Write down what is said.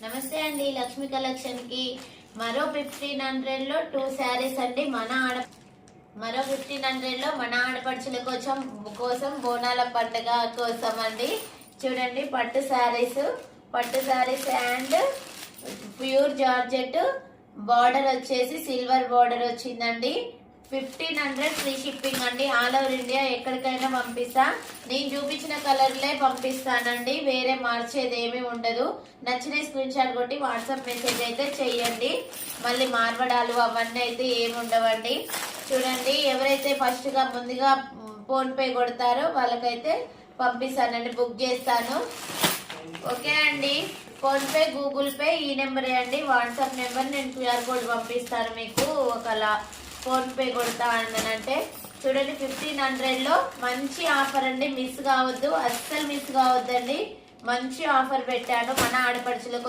నమస్తే అండి, లక్ష్మి కలెక్షన్ కి మరో 1500 లో 2 శారీస్ అండి. మరో 1500 లో మన ఆడపడుచుల కోసం బోనాల పండుగ కోసం అండి. చూడండి, పట్టు saris and pure georgette. Border వచ్చేసి సిల్వర్ బార్డర్ వచ్చిందండి. 1500 ఫ్రీ షిప్పింగ్ అండి. ఆల్ ఓవర్ ఇండియా ఎక్కడికైనా పంపిస్తా. నేను చూపించిన కలర్లే పంపిస్తానండి, వేరే మార్చేది ఏమీ ఉండదు. నచ్చిన స్క్రీన్ షాట్ కొట్టి వాట్సాప్ మెసేజ్ అయితే చెయ్యండి. మళ్ళీ మార్వడాలు అవన్నీ అయితే ఏమి ఉండవండి. చూడండి, ఎవరైతే ముందుగా ఫోన్ పే కొడతారో వాళ్ళకైతే పంపిస్తానండి, బుక్ చేస్తాను. ఓకే అండి, ఫోన్ పే గూగుల్ పే ఈ నెంబరే అండి. వాట్సాప్ నెంబర్ నేను క్యూఆర్ కోడ్ పంపిస్తాను మీకు. ఒకలా ఫోన్ పే కొడతా అంటే చూడండి, 1500 లో మంచి ఆఫర్ అండి. మిస్ కావద్దు, అస్సలు మిస్ కావద్దండి. మంచి ఆఫర్ పెట్టాను మన ఆడపడుచులకు.